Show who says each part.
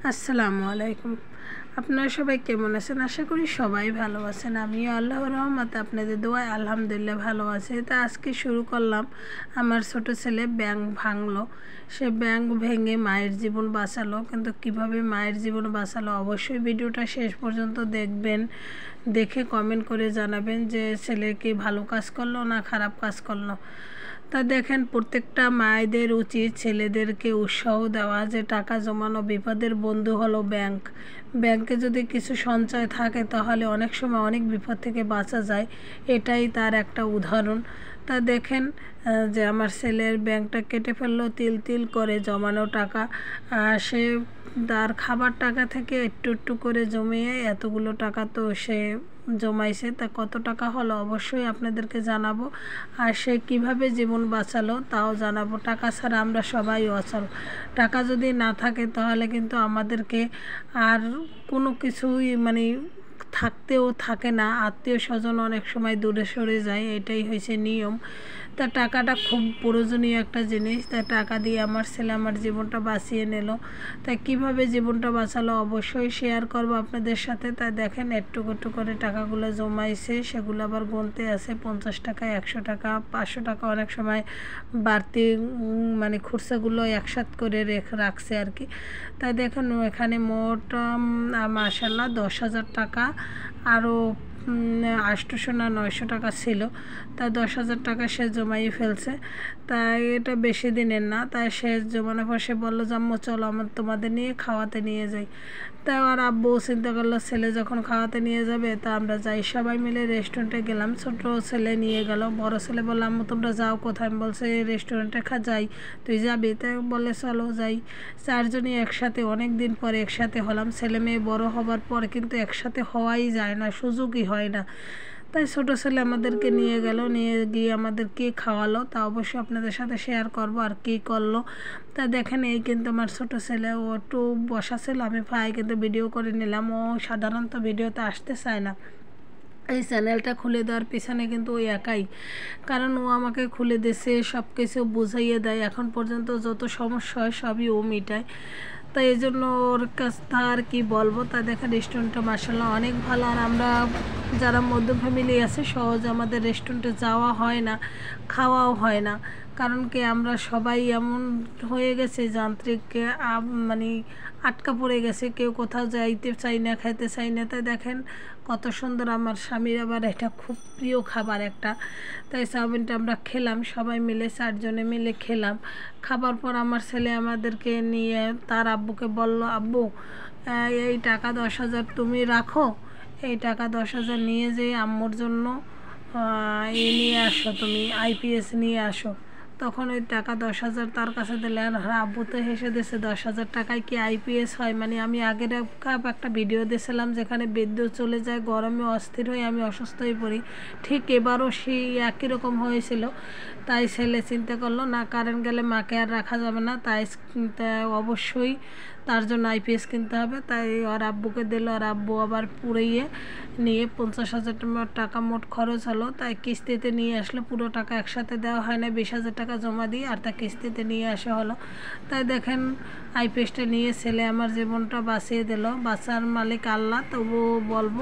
Speaker 1: আসসালামু আলাইকুম। আপনারা সবাই কেমন আছেন? আশা করি সবাই ভালো আছেন। আমিও আল্লাহর রহমতে আপনাদের দোয়ায় আলহামদুলিল্লাহ ভালো আছি। তা আজকে শুরু করলাম, আমার ছোট ছেলে ব্যাংক ভাঙলো। সে ব্যাংক ভেঙে মায়ের জীবন বাঁচালো। কিন্তু কিভাবে মায়ের জীবন বাঁচালো, অবশ্যই ভিডিওটা শেষ পর্যন্ত দেখবেন। দেখে কমেন্ট করে জানাবেন যে ছেলে কি ভালো কাজ করলো না খারাপ কাজ করলো। তা দেখেন, প্রত্যেকটা মায়েদের উচিত ছেলেদেরকে উৎসাহ দেওয়া যে টাকা জমানো বিপদের বন্ধু হলো ব্যাংক। ব্যাংকে যদি কিছু সঞ্চয় থাকে তাহলে অনেক সময় অনেক বিপদ থেকে বাঁচা যায়। এটাই তার একটা উদাহরণ। তা দেখেন যে আমার ছেলের ব্যাংকটা কেটে ফেললো, তিল তিল করে জমানো টাকা। সে তার খাবার টাকা থেকে একটু একটু করে জমিয়ে এতগুলো টাকা তো সে জমাইছে। তা কত টাকা হলো অবশ্যই আপনাদেরকে জানাবো। আর সে কীভাবে জীবন বাঁচালো তাও জানাবো। টাকা ছাড়া আমরা সবাই অচল। টাকা যদি না থাকে তাহলে কিন্তু আমাদেরকে আর কোনো কিছুই থাকতেও থাকে না। আত্মীয় স্বজন অনেক সময় দূরে সরে যায়, এটাই হয়েছে নিয়ম। তা টাকাটা খুব প্রয়োজনীয় একটা জিনিস। তা টাকা দিয়ে আমার ছেলে আমার জীবনটা বাঁচিয়ে নিল। তাই কিভাবে জীবনটা বাঁচালো অবশ্যই শেয়ার করব আপনাদের সাথে। তাই দেখেন একটু একটু করে টাকাগুলো জমাইছে, সেগুলো আবার গুনতে আছে। 50 টাকা, 100 টাকা, 500 টাকা, অনেক সময় বাড়তি খুচরাগুলো একসাথে করে রাখছে আর কি। তাই দেখেন এখানে মোট মাশাআল্লাহ 10,000 টাকা আরও 800 না 900 টাকা ছিল। তা 10,000 টাকা সে জমাই ফেলছে। তাই এটা বেশি দিনের না। তাই সে জমানোর পর সে বললো যে আম্মু চলো তোমাদের নিয়ে খাওয়াতে নিয়ে যাই। তাই আর আব্বু চিন্তা করলো ছেলে যখন খাওয়াতে নিয়ে যাবে তা আমরা যাই। সবাই মিলে রেস্টুরেন্টে গেলাম। ছোট ছেলে নিয়ে গেল, বড় ছেলে বললো আম্মু তোমরা যাও কোথায়? আমি বলছে রেস্টুরেন্টে যাই, তুই যাবি? তাই বলে চলো যাই। চারজনই একসাথে, অনেক দিন পরে একসাথে হলাম। ছেলে মেয়ে বড় হবার পর কিন্তু একসাথে হওয়াই যায় না, সুযোগই হয় না। তাই ছোটো ছেলে আমাদেরকে নিয়ে গেল, নিয়ে গিয়ে আমাদেরকে খাওয়ালো। তা অবশ্যই আপনাদের সাথে শেয়ার করব আর কী করলো। তা দেখেন এই কিন্তু আমার ছোটো ছেলে, ও একটু বসা ছিল, আমি কিন্তু ভিডিও করে নিলাম। ও সাধারণত ভিডিওতে আসতে চায় না। এই চ্যানেলটা খুলে দেওয়ার পিছনে কিন্তু ওই একাই, কারণ ও আমাকে খুলে দিয়েছে, সব কিছু বুঝাইয়ে দেয়। এখন পর্যন্ত যত সমস্যা হয় সবই ও মিটায়। তাই এই জন্য ওর কাছ আর কি বলবো। তা দেখেন রেস্টুরেন্টটা মাশাআল্লাহ অনেক ভালো। আর আমরা যারা মধ্য ফ্যামিলি আছে সহজে আমাদের রেস্টুরেন্টে যাওয়া হয় না, খাওয়াও হয় না। কারণ কি আমরা সবাই এমন হয়ে গেছে যান্ত্রিক আটকা পড়ে গেছে, কেউ কোথাও যাইতে চাই না, খাইতে চাই না। তাই দেখেন কত সুন্দর, আমার স্বামীর আবার এটা খুব প্রিয় খাবার একটা। তাই চাউমিনটা আমরা খেলাম সবাই মিলে, 4 জনে মিলে খেলাম। খাবার পর আমার ছেলে আমাদেরকে নিয়ে তার আব্বুকে বলল আব্বু এই টাকা 10,000 তুমি রাখো, এই টাকা 10,000 নিয়ে যেয়ে আম্মুর জন্য নিয়ে আসো, তুমি আইপিএস নিয়ে আসো। তখন ওই টাকা 10,000 তার কাছে দিলে, আর আব্বু তো হেসে দিয়েছে 10,000 টাকায় কি আইপিএস হয়? আমি আগের একটা ভিডিও দিয়েছিলাম যেখানে বিদ্যুৎ চলে যায়, গরমে অস্থির হয়ে আমি অসুস্থ হয়ে পড়ি, ঠিক এবারও সেই একই রকম হয়েছিল। তাই ছেলে চিন্তা করলো না, কারেন্ট গেলে মাকে আর রাখা যাবে না, তাই অবশ্যই তার জন্য আইপিএস কিনতে হবে। তাই ওর আব্বুকে দিল, আর আব্বু আবার পুড়িয়ে নিয়ে 50,000 টাকা মোট খরচ হলো। তাই কিস্তিতে নিয়ে আসলে, পুরো টাকা একসাথে দেওয়া হয় না, 20,000 টাকা জমা দিয়ে আর তা কিস্তিতে নিয়ে আসা হলো। তাই দেখেন আইপিএসটা নিয়ে ছেলে আমার জীবনটা বাঁচিয়ে দিল। বাঁচার মালিক আল্লাহ, তবুও বলবো